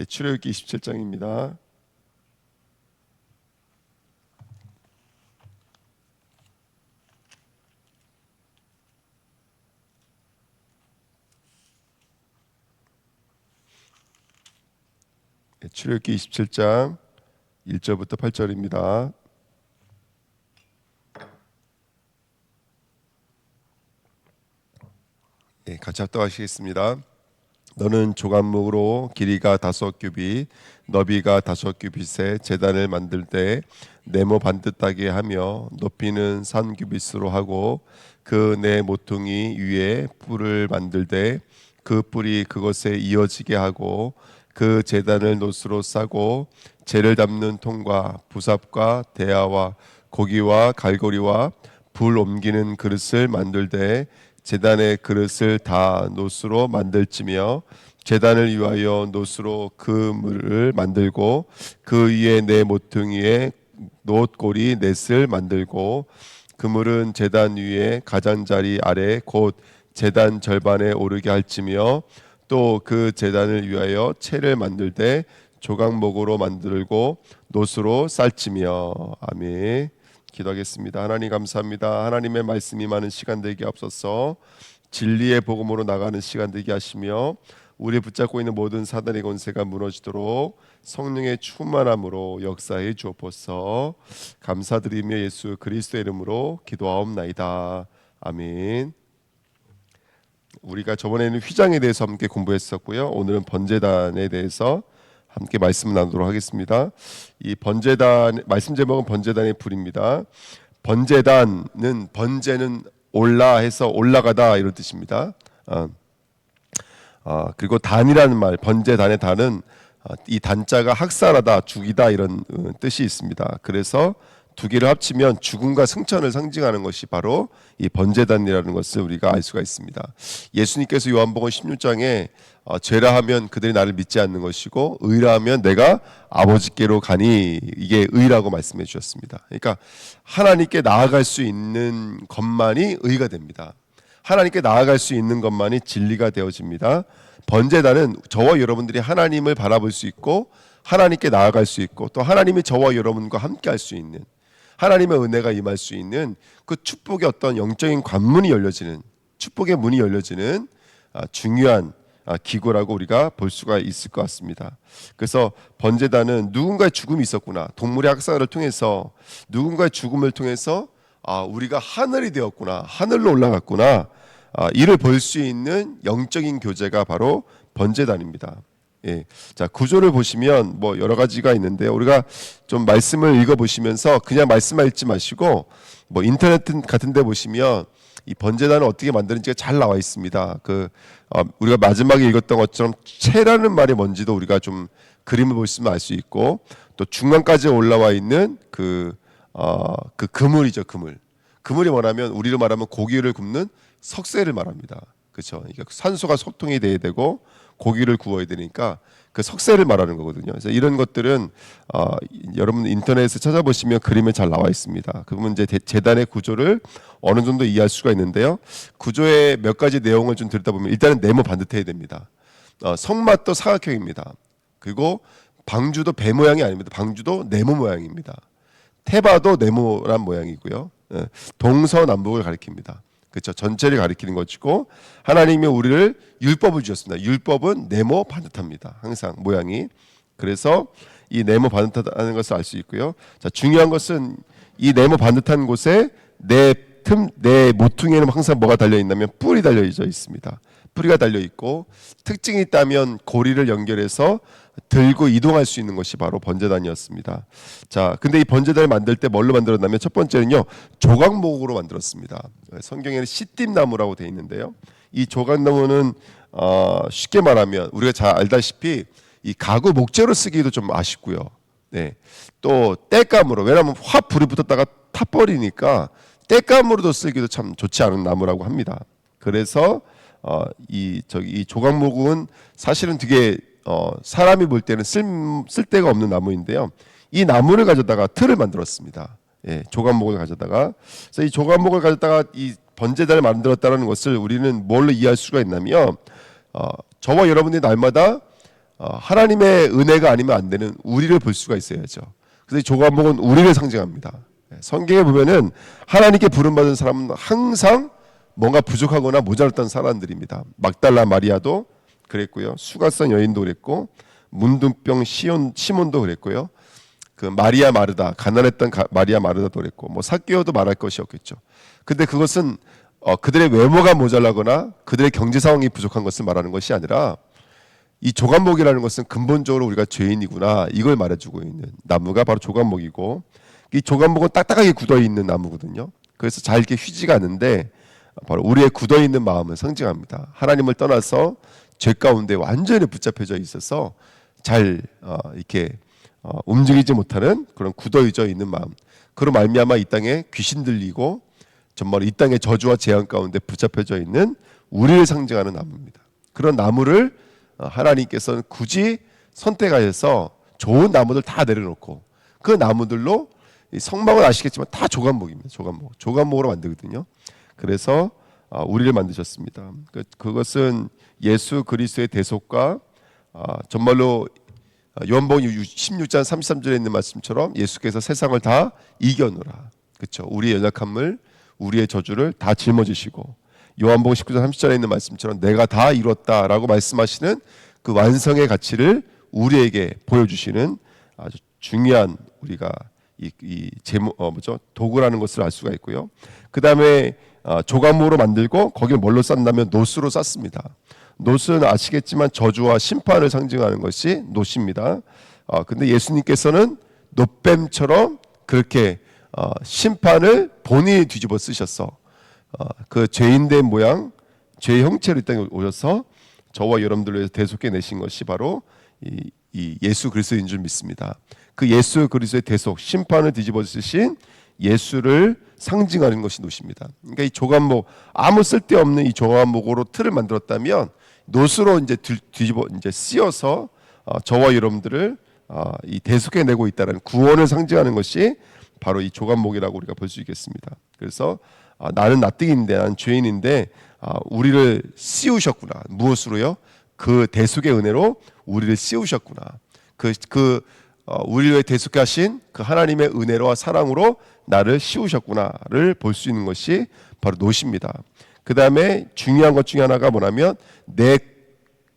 출애굽기 27장입니다. 출애굽기 27장 1절부터 8절입니다. 같이 합독하시겠습니다. 너는 조각목으로 길이가 5규빗, 너비가 5규빗의 제단을 만들 때 네모 반듯하게 하며 높이는 3규빗으로 하고 그 네 모퉁이 위에 뿔을 만들 때 그 뿔이 그것에 이어지게 하고 그 제단을 노스로 싸고 재를 담는 통과 부삽과 대야와 고기와 갈고리와 불 옮기는 그릇을 만들 때 제단의 그릇을 다 노스로 만들지며 제단을 위하여 노스로 그물을 만들고 그 위에 네 모퉁이에 놋고리 넷을 만들고 그물은 제단 위에 가장자리 아래 곧 제단 절반에 오르게 할지며 또 그 제단을 위하여 채를 만들 때 조각목으로 만들고 놋으로 쌀지며. 아멘. 기도하겠습니다. 하나님 감사합니다. 하나님의 말씀이 많은 시간 되게 앞서서 진리의 복음으로 나가는 시간 되게 하시며 우리 붙잡고 있는 모든 사단의 권세가 무너지도록 성령의 충만함으로 역사해 주옵소서. 감사드리며 예수 그리스도의 이름으로 기도하옵나이다. 아멘. 우리가 저번에는 휘장에 대해서 함께 공부했었고요. 오늘은 번제단에 대해서 함께 말씀을 나누도록 하겠습니다. 이 번제단 말씀 제목은 번제단의 불입니다. 번제단은 번제는 올라 해서 올라가다 이런 뜻입니다. 그리고 단이라는 말 번제단의 단은 이 단자가 학살하다 죽이다 이런 뜻이 있습니다. 그래서 두 개를 합치면 죽음과 승천을 상징하는 것이 바로 이 번제단이라는 것을 우리가 알 수가 있습니다. 예수님께서 요한복음 16장에 죄라 하면 그들이 나를 믿지 않는 것이고 의라 하면 내가 아버지께로 가니 이게 의라고 말씀해 주셨습니다. 그러니까 하나님께 나아갈 수 있는 것만이 의가 됩니다. 하나님께 나아갈 수 있는 것만이 진리가 되어집니다. 번제단은 저와 여러분들이 하나님을 바라볼 수 있고 하나님께 나아갈 수 있고 또 하나님이 저와 여러분과 함께 할 수 있는 하나님의 은혜가 임할 수 있는 그 축복의 어떤 영적인 관문이 열려지는 축복의 문이 열려지는 중요한 기구라고 우리가 볼 수가 있을 것 같습니다. 그래서 번제단은 누군가의 죽음이 있었구나. 동물의 학살을 통해서 누군가의 죽음을 통해서 우리가 하늘이 되었구나. 하늘로 올라갔구나. 이를 볼 수 있는 영적인 교제가 바로 번제단입니다. 예. 자, 구조를 보시면 뭐 여러 가지가 있는데요. 우리가 좀 말씀을 읽어 보시면서 그냥 말씀만 읽지 마시고 뭐 인터넷 같은 데 보시면 이 번제단을 어떻게 만드는지가 잘 나와 있습니다. 우리가 마지막에 읽었던 것처럼 채라는 말이 뭔지도 우리가 좀 그림을 보시면 알 수 있고 또 중간까지 올라와 있는 그 그물이죠, 그물. 그물이 뭐냐면 우리로 말하면 고기를 굽는 석쇠를 말합니다. 그렇죠? 그러니까 산소가 소통이 돼야 되고 고기를 구워야 되니까 그 석쇠를 말하는 거거든요. 그래서 이런 것들은 여러분 인터넷에 찾아보시면 그림에 잘 나와 있습니다. 그러면 이제 제단의 구조를 어느 정도 이해할 수가 있는데요. 구조의 몇 가지 내용을 좀 들여다보면 일단은 네모 반듯해야 됩니다. 성막도 사각형입니다. 그리고 방주도 배 모양이 아닙니다. 방주도 네모 모양입니다. 태바도 네모란 모양이고요. 동서남북을 가리킵니다. 그렇죠. 전체를 가리키는 것이고 하나님이 우리를 율법을 주셨습니다. 율법은 네모 반듯합니다. 항상 모양이. 그래서 이 네모 반듯하다는 것을 알 수 있고요. 자, 중요한 것은 이 네모 반듯한 곳에 내 모퉁이에는 항상 뭐가 달려 있냐면 뿔이 달려져 있습니다. 뿌리가 달려 있고 특징이 있다면 고리를 연결해서 들고 이동할 수 있는 것이 바로 번제단이었습니다. 자, 근데 이 번제단을 만들 때 뭘로 만들었냐면 첫 번째는요 조각목으로 만들었습니다. 성경에는 시띠나무라고 되어 있는데요. 이 조각나무는 쉽게 말하면 우리가 잘 알다시피 이 가구 목재로 쓰기도 좀 아쉽고요. 네, 또 땔감으로 왜냐하면 확 불이 붙었다가 타버리니까 땔감으로도 쓰기도 참 좋지 않은 나무라고 합니다. 그래서 이 조각목은 사실은 되게 사람이 볼 때는 쓸데가 없는 나무인데요. 이 나무를 가져다가 틀을 만들었습니다. 예, 조각목을 가져다가 그래서 이 조각목을 가져다가 이 번제단을 만들었다는 것을 우리는 뭘로 이해할 수가 있냐면 저와 여러분들이 날마다 하나님의 은혜가 아니면 안 되는 우리를 볼 수가 있어야죠. 그래서 이 조각목은 우리를 상징합니다. 성경에 보면은 하나님께 부름받은 사람은 항상 뭔가 부족하거나 모자랐던 사람들입니다. 막달라 마리아도 그랬고요. 수가성 여인도 그랬고, 문둥병 시몬도 그랬고요. 그 마리아 마르다, 가난했던 마리아 마르다도 그랬고, 뭐 삭개오도 말할 것이 없겠죠. 근데 그것은 그들의 외모가 모자라거나 그들의 경제 상황이 부족한 것을 말하는 것이 아니라, 이 조각목이라는 것은 근본적으로 우리가 죄인이구나, 이걸 말해주고 있는 나무가 바로 조각목이고, 이 조각목은 딱딱하게 굳어 있는 나무거든요. 그래서 잘 이렇게 휘지가 않는데 바로 우리의 굳어 있는 마음을 상징합니다. 하나님을 떠나서 죄 가운데 완전히 붙잡혀져 있어서 잘 이렇게 움직이지 못하는 그런 굳어져 있는 마음. 그로 말미암아 이 땅에 귀신 들리고 정말 이 땅의 저주와 재앙 가운데 붙잡혀져 있는 우리를 상징하는 나무입니다. 그런 나무를 하나님께서는 굳이 선택하셔서 좋은 나무들 다 내려놓고 그 나무들로 성막은 아시겠지만 다 조각목입니다. 조각목으로 만들거든요. 그래서 우리를 만드셨습니다. 그것은 예수 그리스도의 대속과 정말로 요한복음 16장 33절에 있는 말씀처럼 예수께서 세상을 다 이겨노라. 그렇죠. 우리의 연약함을, 우리의 저주를 다 짊어지시고, 요한복음 19장 30절에 있는 말씀처럼 내가 다 이뤘다라고 말씀하시는 그 완성의 가치를 우리에게 보여주시는 아주 중요한 우리가 이 도구라는 것을 알 수가 있고요. 그 다음에 조각목으로 만들고 거기를 뭘로 쌌냐면 노스로 쌌습니다. 노스는 아시겠지만 저주와 심판을 상징하는 것이 노시입니다. 근데 예수님께서는 노뱀처럼 그렇게 심판을 본인이 뒤집어 쓰셔서 그 죄인된 모양, 죄의 형체로 이 땅에 오셔서 저와 여러분들을 위해서 대속해 내신 것이 바로 이 예수 그리스도인 줄 믿습니다. 그 예수 그리스도의 대속, 심판을 뒤집어 쓰신 예수를 상징하는 것이 노시입니다. 그러니까 이 조각목, 아무 쓸데없는 이 조각목으로 틀을 만들었다면 노스로 이제 뒤집어 이제 씌어서 저와 여러분들을 이 대속해 내고 있다는 구원을 상징하는 것이 바로 이 조각목이라고 우리가 볼 수 있겠습니다. 그래서 나는 나띵인데, 나는 죄인인데 우리를 씌우셨구나. 무엇으로요? 그 대속의 은혜로 우리를 씌우셨구나. 우리를 대속하신 그 하나님의 은혜와 사랑으로 나를 씌우셨구나를 볼 수 있는 것이 바로 노시입니다. 그 다음에 중요한 것 중에 하나가 뭐냐면 내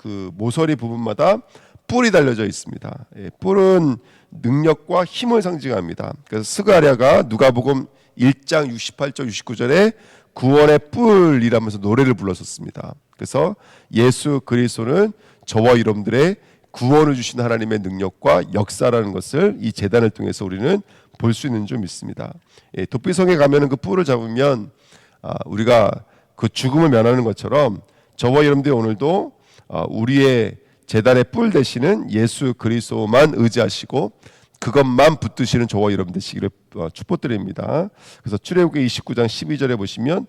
그 모서리 부분마다 뿔이 달려져 있습니다. 뿔은 능력과 힘을 상징합니다. 그래서 스가랴가 누가복음 1장 68절 69절에 구원의 뿔이라면서 노래를 불렀었습니다. 그래서 예수 그리스도는 저와 여러분들의 구원을 주신 하나님의 능력과 역사라는 것을 이 제단을 통해서 우리는 볼 수 있는 줄 믿습니다. 도피성에 가면은 그 뿔을 잡으면 우리가 그 죽음을 면하는 것처럼 저와 여러분들이 오늘도 우리의 제단의 뿔 되시는 예수 그리스도만 의지하시고 그것만 붙드시는 저와 여러분 되시기를 축복드립니다. 그래서 출애굽기 29장 12절에 보시면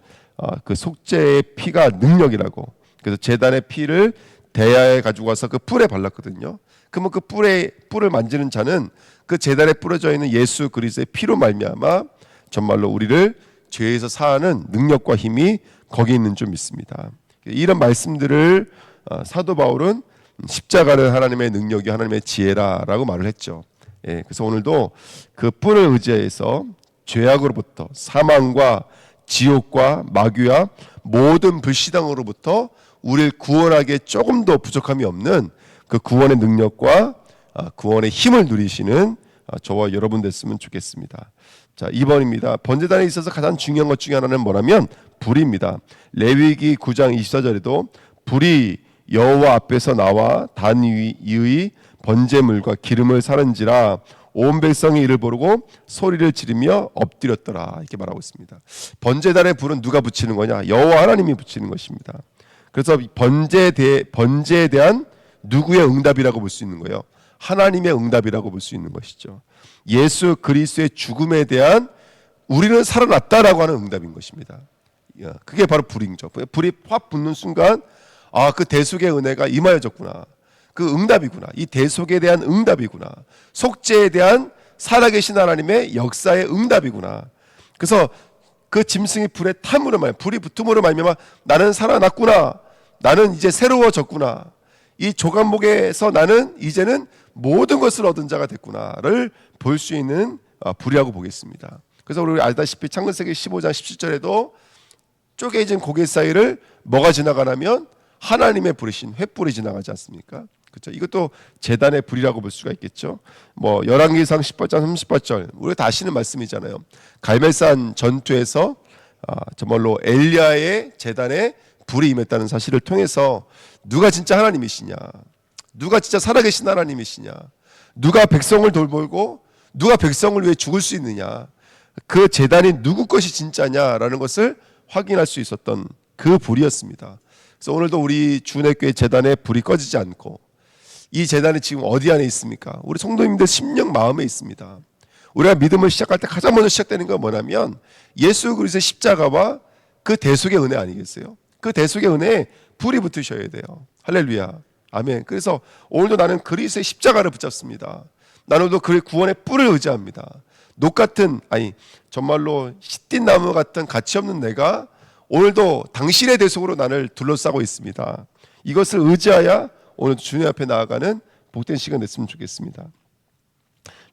그 속죄의 피가 능력이라고, 그래서 제단의 피를 대야에 가지고 와서 그 뿔에 발랐거든요. 그러면 그 뿔을 만지는 자는 그 제단에 뿌려져 있는 예수 그리스도의 피로 말미암아 정말로 우리를 죄에서 사하는 능력과 힘이 거기 있는 줄 믿습니다. 이런 말씀들을 사도 바울은 십자가는 하나님의 능력이 하나님의 지혜라라고 말을 했죠. 그래서 오늘도 그 뿔을 의지해서 죄악으로부터, 사망과 지옥과 마귀와 모든 불신앙으로부터 우리를 구원하기에 조금도 부족함이 없는 그 구원의 능력과 구원의 힘을 누리시는 저와 여러분 됐으면 좋겠습니다. 자, 2번입니다. 번제단에 있어서 가장 중요한 것 중에 하나는 뭐냐면 불입니다. 레위기 9장 24절에도 불이 여호와 앞에서 나와 단 위의 번제물과 기름을 사른지라 온 백성이 이를 보고 소리를 지르며 엎드렸더라, 이렇게 말하고 있습니다. 번제단의 불은 누가 붙이는 거냐? 여호와 하나님이 붙이는 것입니다. 그래서 번제에 대한 누구의 응답이라고 볼 수 있는 거예요? 하나님의 응답이라고 볼 수 있는 것이죠. 예수 그리스도의 죽음에 대한 우리는 살아났다라고 하는 응답인 것입니다. 그게 바로 불이죠. 불이 확 붙는 순간 그 대속의 은혜가 임하여졌구나. 그 응답이구나. 이 대속에 대한 응답이구나. 속죄에 대한 살아계신 하나님의 역사의 응답이구나. 그래서 그 짐승이 불에 탐으로 불이 붙음으로 말미암아 나는 살아났구나. 나는 이제 새로워졌구나. 이 조각목에서 나는 이제는 모든 것을 얻은 자가 됐구나를 볼 수 있는 불이라고 보겠습니다. 그래서 우리 알다시피 창세기 15장 17절에도 쪼개진 고개 사이를 뭐가 지나가냐면 하나님의 부르신 횃불이 지나가지 않습니까? 그렇죠? 이것도 제단의 불이라고 볼 수가 있겠죠. 뭐 열왕기상 18장 38절 우리가 다 아시는 말씀이잖아요. 갈멜산 전투에서 정말로 엘리야의 제단에 불이 임했다는 사실을 통해서 누가 진짜 하나님이시냐, 누가 진짜 살아계신 하나님이시냐, 누가 백성을 돌보고 누가 백성을 위해 죽을 수 있느냐, 그 제단이 누구 것이 진짜냐라는 것을 확인할 수 있었던 그 불이었습니다. 그래서 오늘도 우리 주은혜교회 제단에 불이 꺼지지 않고, 이 제단이 지금 어디 안에 있습니까? 우리 성도님들 심령 마음에 있습니다. 우리가 믿음을 시작할 때 가장 먼저 시작되는 건 뭐냐면 예수 그리스도의 십자가와 그 대속의 은혜 아니겠어요? 그 대속의 은혜에 불이 붙으셔야 돼요. 할렐루야, 아멘. 그래서 오늘도 나는 그리스도의 십자가를 붙잡습니다. 나는 오늘도 그의 구원의 뿔을 의지합니다. 녹 같은, 아니 정말로 시띠 나무 같은 가치 없는 내가 오늘도 당신의 대속으로 나를 둘러싸고 있습니다. 이것을 의지하여 오늘 주님 앞에 나아가는 복된 시간 됐으면 좋겠습니다.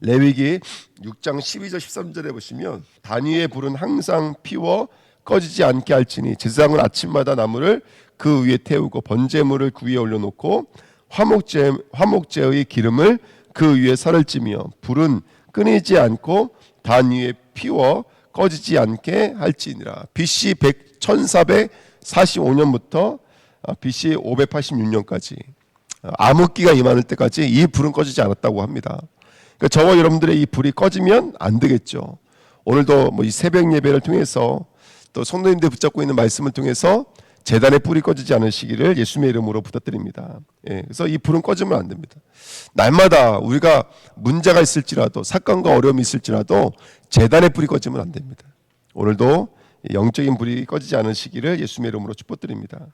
레위기 6장 12절 13절에 보시면 단위의 불은 항상 피워 꺼지지 않게 할지니 제사장은 아침마다 나무를 그 위에 태우고 번제물을 그 위에 올려놓고 화목제의 기름을 그 위에 살을 찌며 불은 끊이지 않고 단 위에 피워 꺼지지 않게 할지니라. BC 1445년부터 BC 586년까지 암흑기가 임하는 때까지 이 불은 꺼지지 않았다고 합니다. 그러니까 저와 여러분들의 이 불이 꺼지면 안 되겠죠. 오늘도 뭐 이 새벽 예배를 통해서 또 성도님들 붙잡고 있는 말씀을 통해서 제단의 불이 꺼지지 않으시기를 예수님의 이름으로 부탁드립니다. 예, 그래서 이 불은 꺼지면 안 됩니다. 날마다 우리가 문제가 있을지라도 사건과 어려움이 있을지라도 제단의 불이 꺼지면 안 됩니다. 오늘도 영적인 불이 꺼지지 않으시기를 예수님의 이름으로 축복드립니다.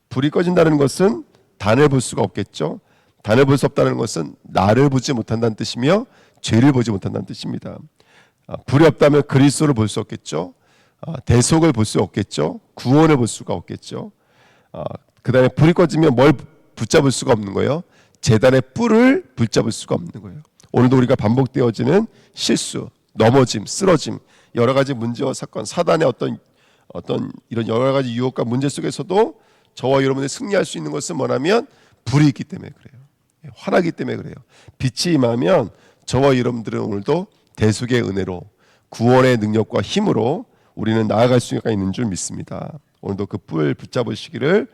불이 꺼진다는 것은 단을 볼 수가 없겠죠. 단을 볼 수 없다는 것은 나를 보지 못한다는 뜻이며 죄를 보지 못한다는 뜻입니다. 불이 없다면 그리스도를 볼 수 없겠죠. 대속을 볼 수 없겠죠. 구원을 볼 수가 없겠죠. 그 다음에 불이 꺼지면 뭘 붙잡을 수가 없는 거예요? 제단의 뿔을 붙잡을 수가 없는 거예요. 오늘도 우리가 반복되어지는 실수, 넘어짐, 쓰러짐, 여러 가지 문제와 사건, 사단의 어떤 이런 여러 가지 유혹과 문제 속에서도 저와 여러분이 승리할 수 있는 것은 뭐냐면 불이 있기 때문에 그래요. 화나기 때문에 그래요. 빛이 임하면 저와 여러분들은 오늘도 대속의 은혜로 구원의 능력과 힘으로 우리는 나아갈 수가 있는 줄 믿습니다. 오늘도 그 뿔 붙잡으시기를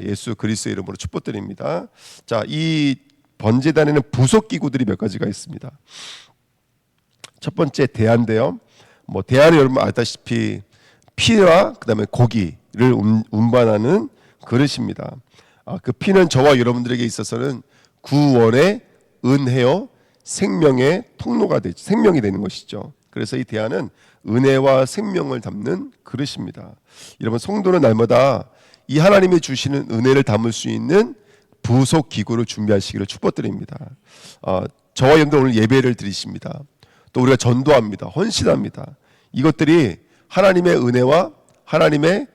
예수 그리스도의 이름으로 축복드립니다. 자, 이 번제단에는 부속 기구들이 몇 가지가 있습니다. 첫 번째 대야인데요. 뭐 대야는 여러분 알다시피 피와 그다음에 고기를 운반하는 그릇입니다. 그 피는 저와 여러분들에게 있어서는 구원의 은혜요 생명의 통로가 되죠. 생명이 되는 것이죠. 그래서 이 대야는 은혜와 생명을 담는 그릇입니다. 여러분 성도는 날마다 이 하나님이 주시는 은혜를 담을 수 있는 부속 기구를 준비하시기를 축복드립니다. 저와 여러분들 오늘 예배를 드리십니다. 또 우리가 전도합니다. 헌신합니다. 이것들이 하나님의 은혜와 하나님의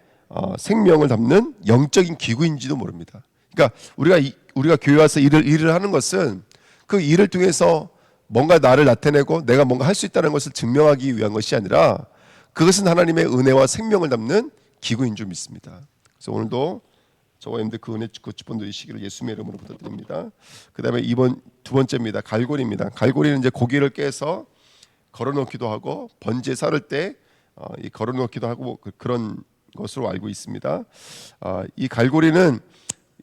생명을 담는 영적인 기구인지도 모릅니다. 그러니까 우리가 교회 와서 일을 하는 것은 그 일을 통해서 뭔가 나를 나타내고 내가 뭔가 할 수 있다는 것을 증명하기 위한 것이 아니라 그것은 하나님의 은혜와 생명을 담는 기구인 줄 믿습니다. 그래서 오늘도 저와 여러분들 그 은혜 축복 누리시기를 예수님의 이름으로 부탁드립니다. 그 다음에 두 번째입니다. 갈고리입니다. 갈고리는 이제 고기를 깨서 걸어놓기도 하고 번제 살을 때 걸어놓기도 하고 그런 것으로 알고 있습니다. 이 갈고리는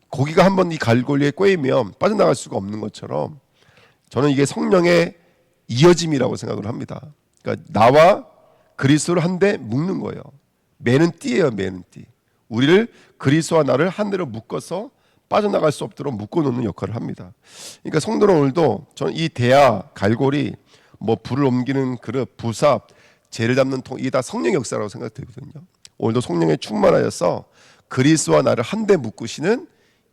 고기가 한번 이 갈고리에 꼬이면 빠져나갈 수가 없는 것처럼 저는 이게 성령의 이어짐이라고 생각을 합니다. 그러니까 나와 그리스도를 한데 묶는 거예요. 매는 띠예요, 매는 띠. 우리를 그리스도와 나를 한 대로 묶어서 빠져나갈 수 없도록 묶어놓는 역할을 합니다. 그러니까 성도는 오늘도 저는 이 대야, 갈고리, 뭐 불을 옮기는 그릇, 부삽, 죄를 담는 통, 이게 다 성령의 역사라고 생각되거든요. 오늘도 성령에 충만하여서 그리스도와 나를 한데 묶으시는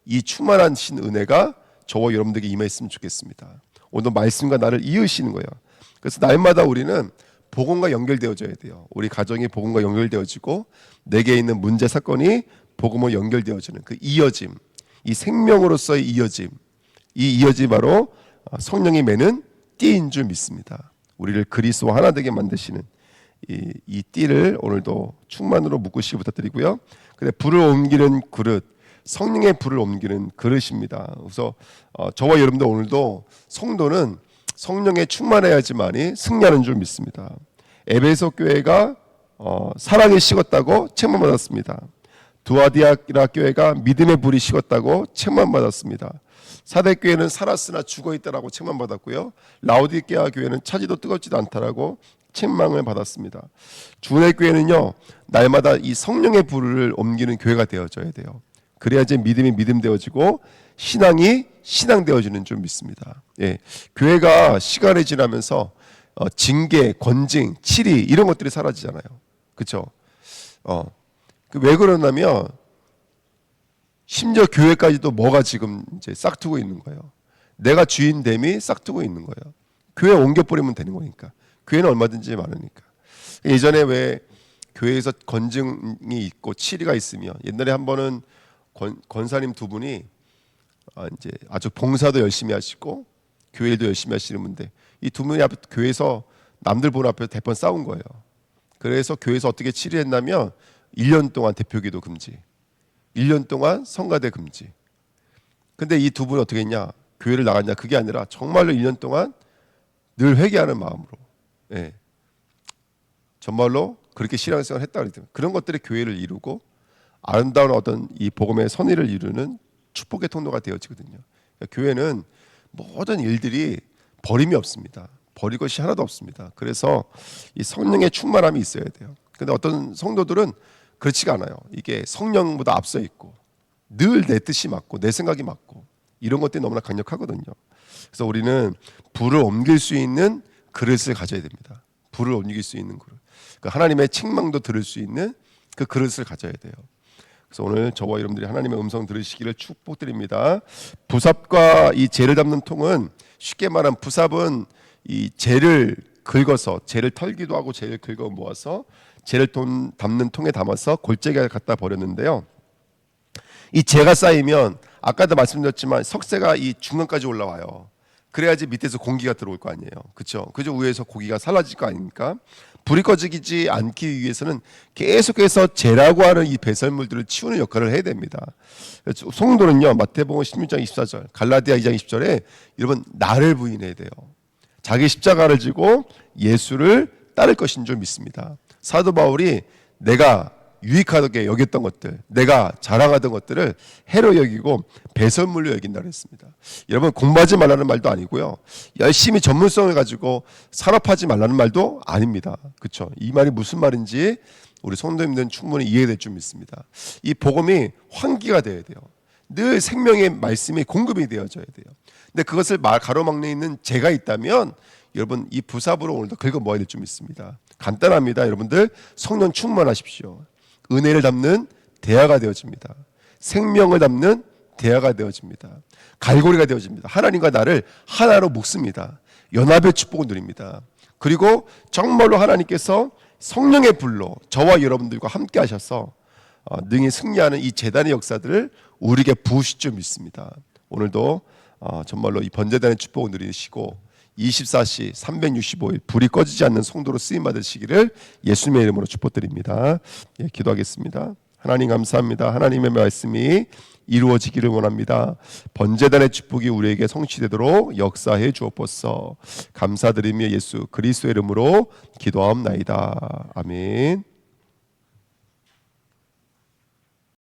이 충만하신 은혜가 저와 여러분들에게 임했으면 좋겠습니다. 오늘도 말씀과 나를 이으시는 거예요. 그래서 날마다 우리는 복음과 연결되어져야 돼요. 우리 가정이 복음과 연결되어지고 내게 있는 문제 사건이 복음으로 연결되어지는 그 이어짐. 이 생명으로서의 이어짐, 이 이어짐이 바로 성령이 매는 띠인 줄 믿습니다. 우리를 그리스도와 하나 되게 만드시는 이 띠를 오늘도 충만으로 묶으시기 부탁드리고요. 근데 불을 옮기는 그릇, 성령의 불을 옮기는 그릇입니다. 그래서 저와 여러분들 오늘도 성도는 성령에 충만해야지만이 승리하는 줄 믿습니다. 에베소 교회가 사랑이 식었다고 책망받았습니다. 두아디아라 교회가 믿음의 불이 식었다고 책망받았습니다. 사대 교회는 살았으나 죽어있다라고 책망받았고요. 라오디게아 교회는 차지도 뜨겁지도 않다라고 책망을 받았습니다. 주의 교회는요, 날마다 이 성령의 불을 옮기는 교회가 되어져야 돼요. 그래야지 믿음이 믿음 되어지고 신앙이 신앙 되어지는 줄 믿습니다. 예, 교회가 시간이 지나면서 징계, 권징, 치리 이런 것들이 사라지잖아요. 그렇죠? 왜 그러냐면 심지어 교회까지도 뭐가 지금 이제 싹트고 있는 거예요. 내가 주인됨이 싹트고 있는 거예요. 교회 옮겨버리면 되는 거니까. 교회는 얼마든지 많으니까. 예전에 왜 교회에서 권징이 있고 치리가 있으면 옛날에 한 번은 권사님 두 분이 이제 아주 봉사도 열심히 하시고 교회 일도 열심히 하시는 분인데 이 두 분이 교회에서 남들 보는 앞에서 대번 싸운 거예요. 그래서 교회에서 어떻게 치리했냐면 1년 동안 대표기도 금지, 1년 동안 성가대 금지. 근데 이 두 분이 어떻게 했냐? 교회를 나갔냐? 그게 아니라 정말로 1년 동안 늘 회개하는 마음으로, 예, 정말로 그렇게 신앙생활을 했다 그랬더니 그런 것들이 교회를 이루고 아름다운 어떤 이 복음의 선의를 이루는 축복의 통로가 되어지거든요. 그러니까 교회는 모든 일들이 버림이 없습니다. 버릴 것이 하나도 없습니다. 그래서 이 성령의 충만함이 있어야 돼요. 근데 어떤 성도들은 그렇지가 않아요. 이게 성령보다 앞서 있고 늘 내 뜻이 맞고 내 생각이 맞고 이런 것들이 너무나 강력하거든요. 그래서 우리는 불을 옮길 수 있는 그릇을 가져야 됩니다. 불을 옮길 수 있는 그릇. 그러니까 하나님의 책망도 들을 수 있는 그 그릇을 가져야 돼요. 그래서 오늘 저와 여러분들이 하나님의 음성 들으시기를 축복드립니다. 부삽과 이 재를 담는 통은 쉽게 말하면 부삽은 이 재를 긁어서 재를 털기도 하고 재를 긁어 모아서 재를 담는 통에 담아서 골짜기에 갖다 버렸는데요. 이 재가 쌓이면 아까도 말씀드렸지만 석쇠가 이 중간까지 올라와요. 그래야지 밑에서 공기가 들어올 거 아니에요. 그렇죠? 그저 위에서 고기가 사라질 거 아닙니까? 불이 꺼지지 않기 위해서는 계속해서 재라고 하는 이 배설물들을 치우는 역할을 해야 됩니다. 성도는요, 마태복음 16장 24절, 갈라디아 2장 20절에 여러분 나를 부인해야 돼요. 자기 십자가를 지고 예수를 따를 것인 줄 믿습니다. 사도 바울이 내가 유익하게 여겼던 것들, 내가 자랑하던 것들을 해로 여기고 배설물로 여긴다 그랬습니다. 여러분 공부하지 말라는 말도 아니고요, 열심히 전문성을 가지고 산업하지 말라는 말도 아닙니다. 그렇죠? 이 말이 무슨 말인지 우리 성도님들은 충분히 이해될 줄 믿습니다. 이 복음이 환기가 돼야 돼요. 늘 생명의 말씀이 공급이 되어져야 돼요. 근데 그것을 가로막는 있는 재가 있다면 여러분 이 부삽으로 오늘도 긁어 모아야 될 줄 믿습니다. 간단합니다. 여러분들 성령 충만하십시오. 은혜를 담는 대화가 되어집니다. 생명을 담는 대화가 되어집니다. 갈고리가 되어집니다. 하나님과 나를 하나로 묶습니다. 연합의 축복을 누립니다. 그리고 정말로 하나님께서 성령의 불로 저와 여러분들과 함께 하셔서 능히 승리하는 이 제단의 역사들을 우리에게 부으실 줄 믿습니다. 오늘도 정말로 이 번제단의 축복을 누리시고 24시 365일 불이 꺼지지 않는 성도로 쓰임 받으시기를 예수님의 이름으로 축복드립니다. 예, 기도하겠습니다. 하나님 감사합니다. 하나님의 말씀이 이루어지기를 원합니다. 번제단의 축복이 우리에게 성취되도록 역사해 주옵소서. 감사드리며 예수 그리스도의 이름으로 기도하옵나이다. 아멘.